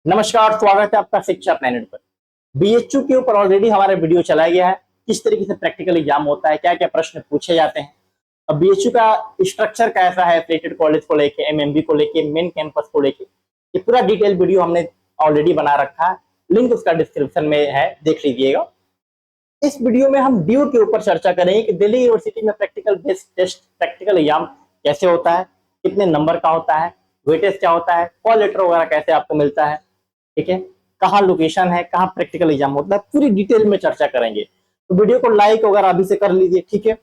नमस्कार, स्वागत है आपका शिक्षा प्लेनेट पर। बीएचयू के ऊपर ऑलरेडी हमारा वीडियो चलाया गया है, किस तरीके से प्रैक्टिकल एग्जाम होता है, क्या क्या प्रश्न पूछे जाते हैं। अब बीएचयू का स्ट्रक्चर कैसा है, प्लेटेड कॉलेज को लेके, एमएमबी को लेके, मेन कैंपस को लेके, ये पूरा डिटेल वीडियो हमने ऑलरेडी बना रखा है। लिंक उसका डिस्क्रिप्शन में है, देख लीजिएगा। इस वीडियो में हम ड्यू के ऊपर चर्चा करेंगे कि दिल्ली यूनिवर्सिटी में practical based test, practical exam कैसे होता है, कितने नंबर का होता है, वेटेज क्या होता है, कॉल लेटर वगैरह कैसे आपको मिलता है, ठीक है, कहाँ लोकेशन है, कहाँ प्रैक्टिकल एग्जाम होता है, पूरी डिटेल में चर्चा करेंगे। तो वीडियो को लाइक वगैरह अभी से कर लीजिए, ठीक है,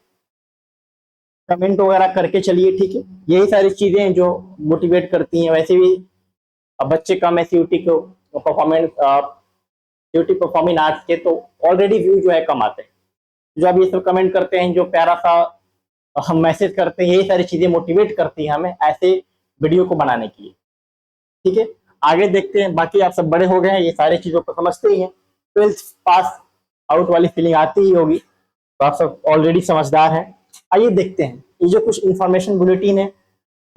कमेंट वगैरह करके चलिए, ठीक है। यही सारी चीजें जो मोटिवेट करती हैं। वैसे भी अब बच्चे कम है सीयूटी को परफॉर्मेंस, सीयूटी परफॉर्मिंग आर्ट्स के, तो ऑलरेडी व्यू जो है कम आते हैं। जो अब ये सब कमेंट करते हैं, जो प्यारा सा हम मैसेज करते हैं, यही सारी चीजें मोटिवेट करती हैं हमें ऐसे वीडियो को बनाने के लिए, ठीक है। आगे देखते हैं। बाकी आप सब बड़े हो गए हैं, ये सारी चीजों को समझते ही हैं, 12th पास आउट वाली फीलिंग आती ही होगी, तो आप सब ऑलरेडी समझदार हैं। आइए देखते हैं, ये जो कुछ इंफॉर्मेशन बुलेटिन है,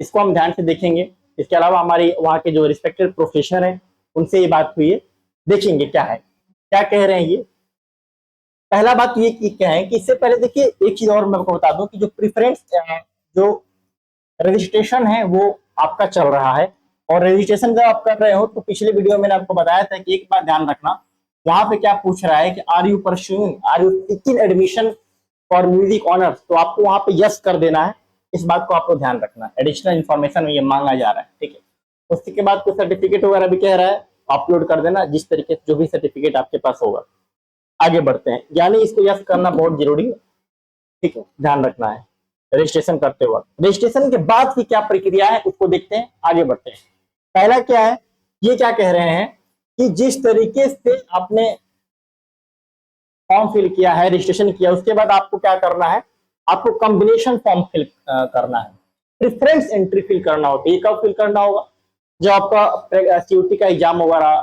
इसको हम ध्यान से देखेंगे। इसके अलावा हमारी वहाँ के जो रिस्पेक्टेड प्रोफेसर हैं, उनसे ये बात हुई है, देखेंगे क्या है, क्या कह रहे हैं ये। पहला बात ये क्या है कि इससे पहले देखिए एक चीज और मैं आपको बता दूं कि जो प्रिफरेंस, जो रजिस्ट्रेशन है वो आपका चल रहा है। और रजिस्ट्रेशन जब आप कर रहे हो तो पिछले वीडियो में मैंने आपको बताया था कि एक बात ध्यान रखना, वहां पे क्या पूछ रहा है कि are you pursuing, are you seeking admission for music honours, तो आपको वहां पे यस कर देना है। इस बात को आपको ध्यान रखना, एडिशनल इन्फॉर्मेशन में ये मांगा जा रहा है, ठीक है। उसके बाद कुछ सर्टिफिकेट वगैरह भी कह रहा है, अपलोड कर देना, जिस तरीके से जो भी सर्टिफिकेट आपके पास होगा। आगे बढ़ते हैं, यानी इसको यस करना बहुत जरूरी है, ठीक है, ध्यान रखना है रजिस्ट्रेशन करते वक्त। रजिस्ट्रेशन के बाद की क्या प्रक्रिया है उसको देखते हैं, आगे बढ़ते हैं। पहला क्या है, ये क्या कह रहे हैं कि जिस तरीके से आपने फॉर्म फिल किया है, रजिस्ट्रेशन किया, उसके बाद आपको क्या करना है, आपको कॉम्बिनेशन फॉर्म फिल करना है, प्रेफरेंस एंट्री फिल करना होता है। ये कब फिल करना होगा, जब आपका सीयूटी का एग्जाम वगैरह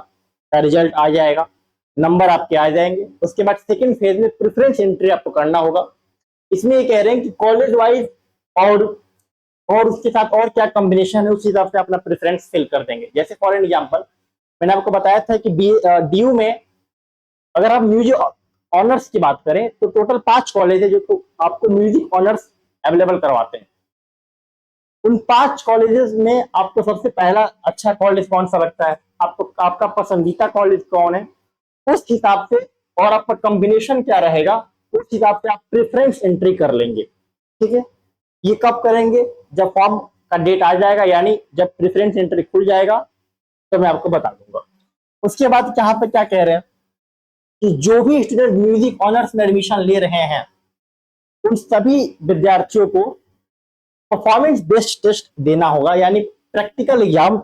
का रिजल्ट आ जाएगा, नंबर आपके आ जाएंगे, उसके बाद सेकंड फेज में प्रेफरेंस एंट्री आपको करना होगा। इसमें ये कह रहे हैं कि कॉलेज वाइज और उसके साथ और क्या कॉम्बिनेशन है, उस हिसाब से अपना प्रेफरेंस फिल कर देंगे। जैसे फॉर एग्जाम्पल मैंने आपको बताया था कि डीयू में अगर आप म्यूजिक ऑनर्स की बात करें तो टोटल 5 कॉलेज है जो तो आपको म्यूजिक ऑनर्स अवेलेबल करवाते हैं। उन 5 कॉलेजेस में आपको सबसे पहला अच्छा कॉलेज कौन सा लगता है, आपको आपका पसंदीदा कॉलेज कौन है, उस हिसाब से, और आपका कॉम्बिनेशन क्या रहेगा, उस हिसाब से आप प्रेफरेंस एंट्री कर लेंगे, ठीक है। ये कब करेंगे, जब फॉर्म का डेट आ जाएगा, यानी जब प्रेफरेंस एंट्री खुल जाएगा तो मैं आपको बता दूंगा। उसके बाद यहाँ पे क्या कह रहे हैं कि जो भी स्टूडेंट म्यूजिक ऑनर्स में एडमिशन ले रहे हैं उन सभी विद्यार्थियों को परफॉर्मेंस बेस्ड टेस्ट देना होगा, यानी प्रैक्टिकल एग्जाम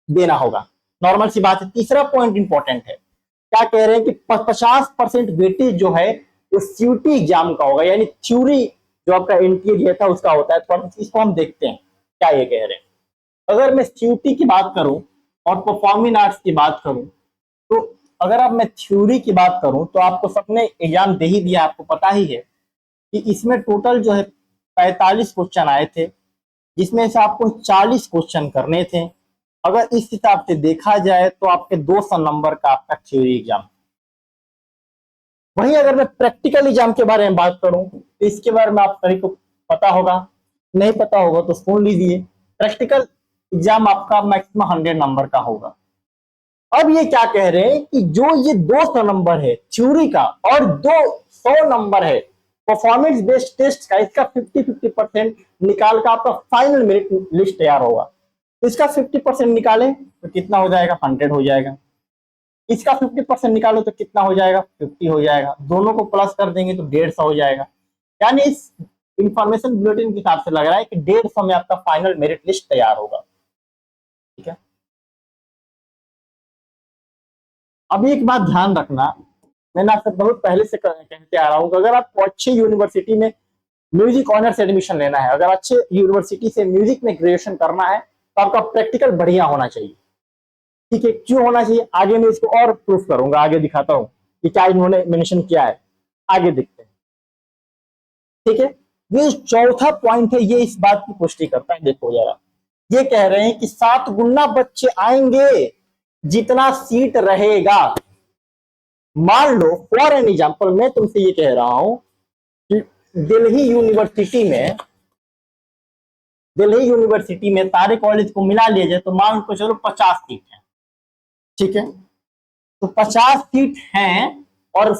देना होगा। नॉर्मल सी बात है। तीसरा पॉइंट इंपॉर्टेंट है, क्या कह रहे हैं कि 50% वेटेज जो है वो सीयूटी एग्जाम का होगा, यानी थ्योरी जो आपका एनटीए था उसका होता है। तो इसको हम देखते हैं क्या ये कह रहे हैं। अगर मैं सीयूटी की बात करूं और परफॉर्मिंग आर्ट्स की बात करूं, तो अगर अब मैं थ्योरी की बात करूं तो आपको सबने एग्जाम दे ही दिया, आपको पता ही है कि इसमें टोटल जो है 45 क्वेश्चन आए थे, जिसमें से आपको 40 क्वेश्चन करने थे। अगर इस हिसाब से देखा जाए तो आपके 200 नंबर का आपका थ्योरी एग्जाम। वहीं अगर मैं प्रैक्टिकल एग्जाम के बारे में बात करूं तो इसके बारे में आप सभी को पता होगा, नहीं पता होगा तो सुन लीजिए। प्रैक्टिकल एग्जाम आपका मैक्सिमम 100 नंबर का होगा। अब ये क्या कह रहे हैं कि जो ये 200 नंबर है थ्योरी का और 200 नंबर है परफॉर्मेंस बेस्ड टेस्ट का, इसका 50-50% निकाल कर आपका फाइनल मेरिट लिस्ट तैयार होगा। तो इसका 50% निकालें तो कितना हो जाएगा, 100 हो जाएगा। इसका 50% निकालो तो कितना हो जाएगा, 50 हो जाएगा। दोनों को प्लस कर देंगे तो 150 हो जाएगा। यानी इस इंफॉर्मेशन बुलेटिन के हिसाब से लग रहा है कि 150 में आपका फाइनल मेरिट लिस्ट तैयार होगा, ठीक है। अब एक बात ध्यान रखना, मैंने आपसे बहुत पहले से कहते आ रहा हूं कि अगर आपको अच्छी यूनिवर्सिटी में म्यूजिक ऑनर्स एडमिशन लेना है, अगर अच्छे यूनिवर्सिटी से म्यूजिक में ग्रेजुएशन करना है, तो आपका प्रैक्टिकल बढ़िया होना चाहिए, ठीक है। क्यों होना चाहिए, आगे मैं इसको और प्रूफ करूंगा, आगे दिखाता हूं कि क्या इन्होंने मेंशन किया है। आगे देखते हैं, ठीक है। ये चौथा पॉइंट है, ये इस बात की पुष्टि करता है। देखो जरा, ये कह रहे हैं कि 7 गुना बच्चे आएंगे जितना सीट रहेगा, मान लो फॉर एन एग्जाम्पल मैं तुमसे ये कह रहा हूं कि दिल्ली यूनिवर्सिटी में सारे कॉलेज को मिला लिया जाए तो मान को चलो 50 सीट है, ठीक है। तो 50 सीट हैं और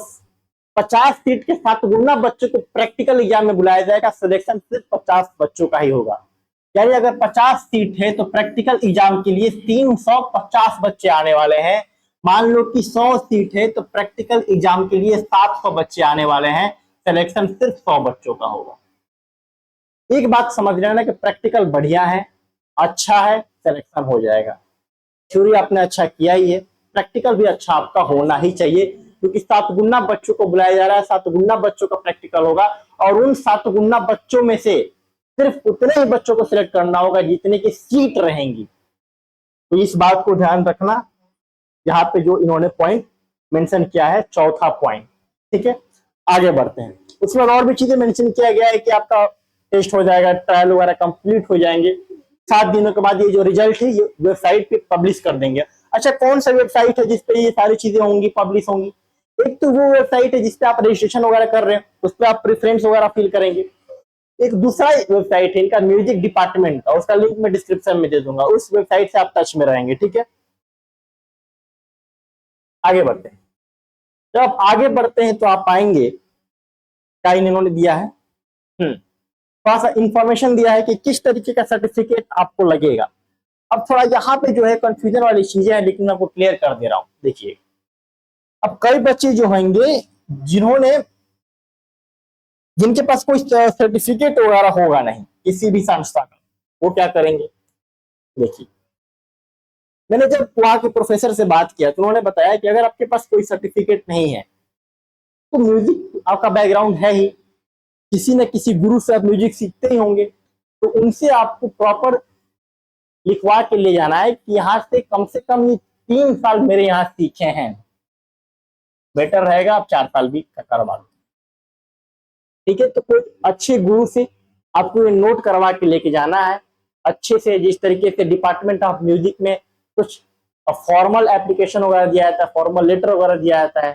50 सीट के साथ गुना बच्चों को प्रैक्टिकल एग्जाम में बुलाया जाएगा। सिलेक्शन सिर्फ 50 बच्चों का ही होगा, यानी अगर 50 सीट है तो प्रैक्टिकल एग्जाम के लिए 350 बच्चे आने वाले हैं। मान लो कि 100 सीट है तो प्रैक्टिकल एग्जाम के लिए 700 बच्चे आने वाले हैं। सिलेक्शन सिर्फ 100 बच्चों का होगा। एक बात समझ लेना कि प्रैक्टिकल बढ़िया है, अच्छा है, सिलेक्शन हो जाएगा। थ्योरी आपने अच्छा किया ही है, प्रैक्टिकल भी अच्छा आपका होना ही चाहिए, क्योंकि 7 गुना बच्चों को बुलाया जा रहा है, 7 गुना बच्चों का प्रैक्टिकल होगा और उन 7 गुना बच्चों में से सिर्फ उतने ही बच्चों को सिलेक्ट करना होगा जितने की सीट रहेंगी। तो इस बात को ध्यान रखना, यहाँ पे जो इन्होंने पॉइंट मेंशन किया है, चौथा पॉइंट, ठीक है। आगे बढ़ते हैं। उसके बाद और भी चीजें मेंशन किया गया है कि आपका टेस्ट हो जाएगा, ट्रायल वगैरह कंप्लीट हो जाएंगे, 7 दिनों के बाद ये जो रिजल्ट है ये वेबसाइट पे पब्लिश कर देंगे। अच्छा, कौन सा वेबसाइट है जिसपे ये सारी चीजें होंगी, पब्लिश होंगी? एक तो वो वेबसाइट है जिसपे आप रजिस्ट्रेशन वगैरह कर रहे हैं, उस पर आप प्रेफरेंस वगैरह फिल करेंगे। एक दूसरा वेबसाइट है इनका म्यूजिक डिपार्टमेंट का, उसका लिंक मैं डिस्क्रिप्शन में दे दूंगा, उस वेबसाइट से आप टच में रहेंगे, ठीक है। आगे बढ़ते हैं। जब आगे बढ़ते हैं तो आप पाएंगे क्या इन्होंने दिया है, थोड़ा सा इंफॉर्मेशन दिया है कि किस तरीके का सर्टिफिकेट आपको लगेगा। अब थोड़ा यहाँ पे जो है कंफ्यूजन वाली चीजें हैं, लेकिन मैं आपको क्लियर कर दे रहा हूँ। देखिए, अब कई बच्चे जो होंगे जिनके पास कोई सर्टिफिकेट वगैरह होगा नहीं किसी भी संस्था का, वो क्या करेंगे? देखिए, मैंने जब वहां के प्रोफेसर से बात किया तो उन्होंने बताया कि अगर आपके पास कोई सर्टिफिकेट नहीं है तो म्यूजिक आपका बैकग्राउंड है ही, किसी न किसी गुरु से आप म्यूजिक सीखते ही होंगे, तो उनसे आपको प्रॉपर लिखवा के ले जाना है कि यहाँ से कम ये 3 साल मेरे यहाँ सीखे हैं। बेटर रहेगा आप 4 साल भी करवा लो, ठीक है। तो कोई अच्छे गुरु से आपको नोट करवा के लेके जाना है अच्छे से, जिस तरीके से डिपार्टमेंट ऑफ म्यूजिक में कुछ फॉर्मल एप्लीकेशन वगैरह दिया जाता है, फॉर्मल लेटर वगैरह दिया जाता है,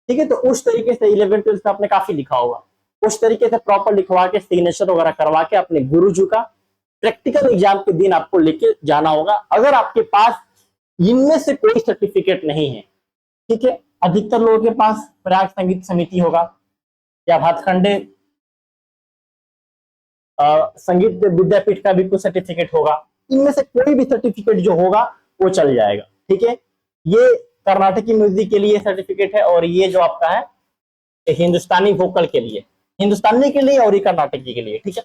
ठीक है। तो उस तरीके से 11th 12th आपने काफी लिखा होगा, उस तरीके से प्रॉपर लिखवा के सिग्नेचर वगैरह करवा के अपने गुरुजी का प्रैक्टिकल एग्जाम के दिन आपको लेके जाना होगा। अगर आपके पास इनमें से कोई सर्टिफिकेट नहीं है, ठीक है, अधिकतर लोगों के पास प्रयाग संगीत समिति होगा या भातखंडे संगीत विद्यापीठ का भी कुछ सर्टिफिकेट होगा, इनमें से कोई भी सर्टिफिकेट जो होगा वो चल जाएगा, ठीक है। ये कर्नाटकी म्यूजिक के लिए सर्टिफिकेट है और ये जो आपका है हिंदुस्तानी वोकल के लिए, हिंदुस्तानी के लिए और ये कर्नाटकी के लिए, ठीक है।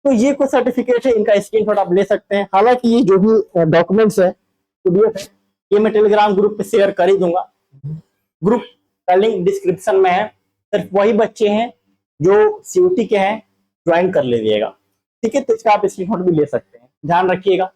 तो ये कुछ सर्टिफिकेट है, इनका स्क्रीनशॉट आप ले सकते हैं। हालांकि ये जो भी डॉक्यूमेंट्स है PDF है, ये मैं टेलीग्राम ग्रुप पे शेयर कर ही दूंगा, ग्रुप का लिंक डिस्क्रिप्शन में है। सिर्फ वही बच्चे हैं जो CUT के हैं ज्वाइन कर लीजिएगा, ठीक है। तो इसका आप स्क्रीनशॉट भी ले सकते हैं। ध्यान रखिएगा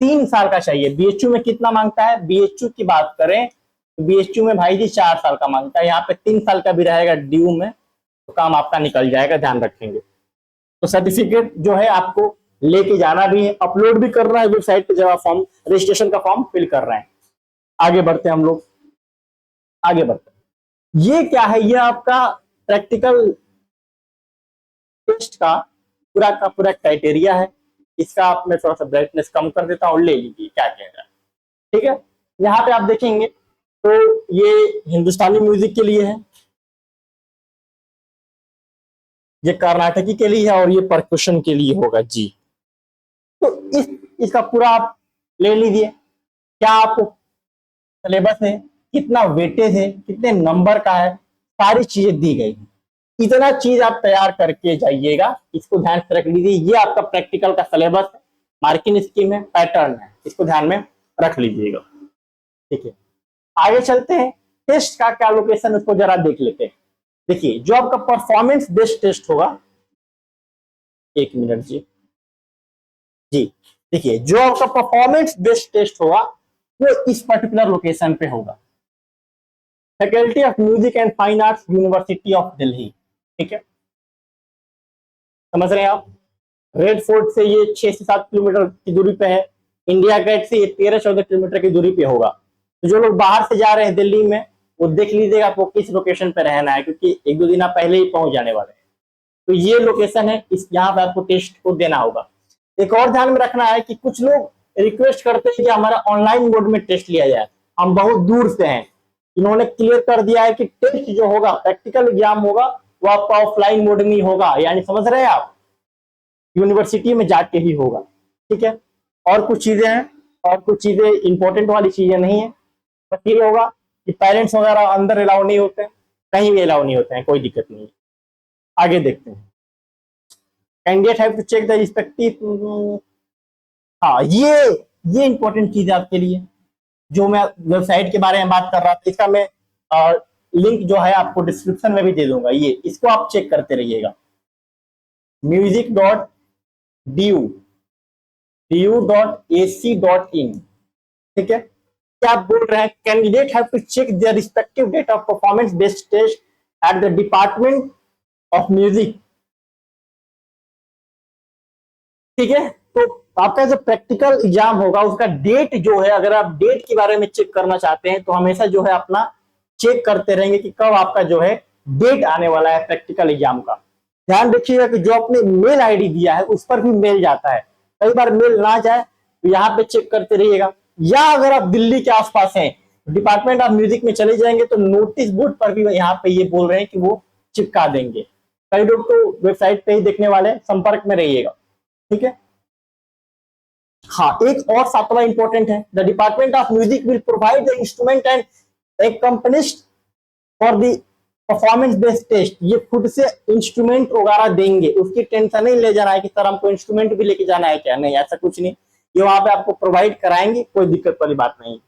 3 साल का चाहिए। BHU में कितना मांगता है? BHU की बात करें तो BHU में भाई जी 4 साल का मांगता है, यहाँ पे 3 साल का भी रहेगा ड्यू में, तो काम आपका निकल जाएगा, ध्यान रखेंगे। तो सर्टिफिकेट जो है आपको लेके जाना भी है, अपलोड भी करना है वेबसाइट पे जब आप फॉर्म रजिस्ट्रेशन का फॉर्म फिल कर रहे हैं। आगे बढ़ते हैं हम लोग, आगे बढ़ते हैं। ये क्या है? ये आपका प्रैक्टिकल टेस्ट का पूरा क्राइटेरिया है। इसका आप मैं थोड़ा सा ब्राइटनेस कम कर देता हूँ, ले लीजिए क्या कह रहा है, ठीक है। यहाँ पे आप देखेंगे तो ये हिंदुस्तानी म्यूजिक के लिए है, ये कर्नाटकी के लिए है और ये परकुशन के लिए होगा जी। तो इसका पूरा आप ले लीजिए। क्या आपको सिलेबस है, कितना वेटेज है, कितने नंबर का है, सारी चीजें दी गई है। इतना चीज आप तैयार करके जाइएगा, इसको ध्यान से रख लीजिए। ये आपका प्रैक्टिकल का सिलेबस है, मार्किंग स्कीम है, पैटर्न है, इसको ध्यान में रख लीजिएगा, ठीक है। आगे चलते हैं, टेस्ट का क्या लोकेशन उसको जरा देख लेते हैं। देखिए, जो आपका परफॉर्मेंस बेस्ड टेस्ट होगा, 1 मिनट जी जी, देखिए जो आपका परफॉर्मेंस बेस्ड टेस्ट होगा वो इस पर्टिकुलर लोकेशन पे होगा, faculty of music and fine arts, university of Delhi, ठीक है। समझ रहे हैं आप? रेड फोर्ट से ये 6 से 7 किलोमीटर की दूरी पे है, इंडिया गेट से 13-14 किलोमीटर की दूरी पे होगा। तो जो लोग बाहर से जा रहे हैं दिल्ली में, वो देख लीजिएगा आपको किस लोकेशन पे रहना है, क्योंकि 1-2 दिन आप पहले ही पहुंच जाने वाले हैं। तो ये लोकेशन है, इस यहाँ पे आपको टेस्ट को देना होगा। एक और ध्यान में रखना है कि कुछ लोग रिक्वेस्ट करते हैं कि हमारा ऑनलाइन मोड में टेस्ट लिया जाए, हम बहुत दूर से हैं। इन्होंने क्लियर कर दिया है कि टेस्ट जो होगा, प्रैक्टिकल एग्जाम होगा, वो आपका ऑफलाइन मोड में होगा, यानी समझ रहे हैं आप, यूनिवर्सिटी में जाके ही होगा। ठीक है, और कुछ चीजें हैं, और कुछ चीजें इंपॉर्टेंट वाली चीजें नहीं है, बस ये होगा कि पेरेंट्स वगैरह अंदर अलाउ नहीं होते हैं, कहीं भी अलाउ नहीं होते हैं, कोई दिक्कत नहीं है। आगे देखते हैं। Candidate have to check the respective, हाँ ये इंपॉर्टेंट चीज है आपके लिए, जो मैं वेबसाइट के बारे में बात कर रहा था, इसका मैं लिंक जो है आपको डिस्क्रिप्शन में भी दे दूंगा, ये इसको आप चेक करते रहिएगा। music.du.ac.in, ठीक है। क्या आप बोल रहे हैं, candidate have to check their respective date of performance based test at the department of music. ठीक है, तो आपका जो प्रैक्टिकल एग्जाम होगा उसका डेट जो है, अगर आप डेट के बारे में चेक करना चाहते हैं तो हमेशा जो है अपना चेक करते रहेंगे कि कब आपका जो है डेट आने वाला है प्रैक्टिकल एग्जाम का। ध्यान रखिएगा कि जो आपने मेल आईडी दिया है उस पर भी मेल जाता है, कई बार मेल ना जाए तो यहाँ पे चेक करते रहिएगा। या अगर आप दिल्ली के आसपास हैं, डिपार्टमेंट ऑफ म्यूजिक में चले जाएंगे तो नोटिस बोर्ड पर भी यहाँ पे ये बोल रहे हैं कि वो चिपका देंगे। कई लोग तो वेबसाइट पे ही देखने वाले, संपर्क में रहिएगा। ठीक है, हाँ एक और 7वां इंपॉर्टेंट है, the department of music will provide the instrument and accompanist for the performance based test. ये खुद से इंस्ट्रूमेंट वगैरह देंगे, उसकी टेंशन नहीं ले जाना है कि सर हमको इंस्ट्रूमेंट भी लेके जाना है क्या, नहीं ऐसा कुछ नहीं, ये वहां पे आपको प्रोवाइड कराएंगे, कोई दिक्कत वाली बात नहीं।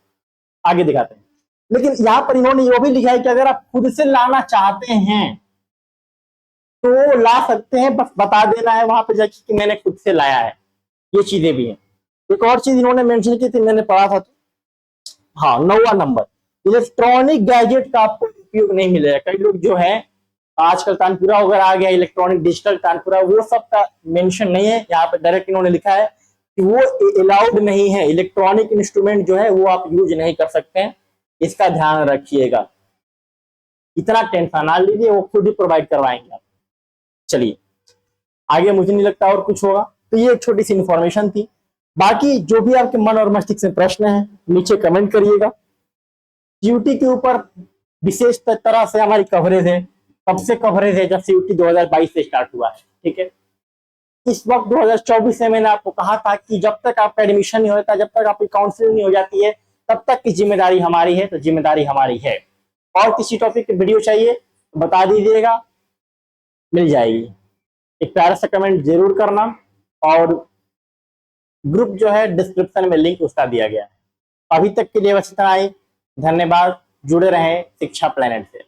आगे दिखाते हैं। लेकिन यहाँ पर इन्होंने ये भी लिखा है कि अगर आप खुद से लाना चाहते हैं तो ला सकते हैं, बस बता देना है वहां पे जाके कि मैंने खुद से लाया है। ये चीजें भी हैं। एक और चीज इन्होंने मेंशन की थी, मैंने पढ़ा था, हाँ 9वां नंबर, इलेक्ट्रॉनिक गैजेट का आपको उपयोग नहीं मिलेगा। कई लोग जो है आजकल तानपुरा वगैरह आ गया, इलेक्ट्रॉनिक डिजिटल तानपुरा, वो सब का मेंशन नहीं है यहाँ पे, डायरेक्ट इन्होंने लिखा है कि वो अलाउड नहीं है, इलेक्ट्रॉनिक इंस्ट्रूमेंट जो है वो आप यूज नहीं कर सकते हैं, इसका ध्यान रखिएगा। इतना टेंशन ना लीजिए, वो खुद ही प्रोवाइड करवाएंगे आप। चलिए आगे, मुझे नहीं लगता और कुछ होगा। तो ये एक छोटी सी इंफॉर्मेशन थी, बाकी जो भी आपके मन और मस्तिष्क में प्रश्न है नीचे कमेंट करिएगा। सीयूटी के ऊपर विशेष तरह से हमारी कवरेज है, कब से कवरेज है, जब सीयूटी 2022 से स्टार्ट हुआ है। ठीक है, इस वक्त 2024 में मैंने आपको कहा था कि जब तक आपका एडमिशन नहीं होता, जब तक आपकी काउंसलिंग नहीं हो जाती है, तब तक की जिम्मेदारी हमारी है, तो जिम्मेदारी हमारी है। और किसी टॉपिक की वीडियो चाहिए तो बता दीजिएगा, मिल जाएगी। एक प्यारा सा कमेंट जरूर करना, और ग्रुप जो है डिस्क्रिप्शन में लिंक उसका दिया गया है। अभी तक के लिए बस इतना ही, धन्यवाद। जुड़े रहें शिक्षा प्लैनेट से।